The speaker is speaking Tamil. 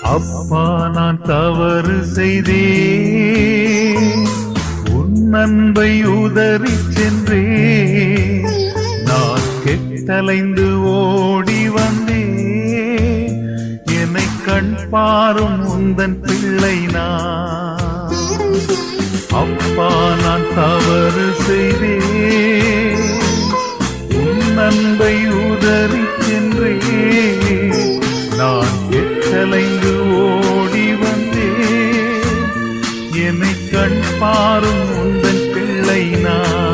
அப்பா நான் தவறு செய்தேன், உன் அன்பை உதறி சென்றேன். நான் கெட்டலைந்து ஓடி வந்தேன், என்னை கண் பாரும் உந்தன் பிள்ளை நான். அப்பா நான் தவறு செய்தேன், உன் அன்பை உதறி சென்றேன். நான் கெட்டலைந்து ஓடி வந்தேன், என்னை கண் பாரும் உந்தன் பிள்ளை நான்.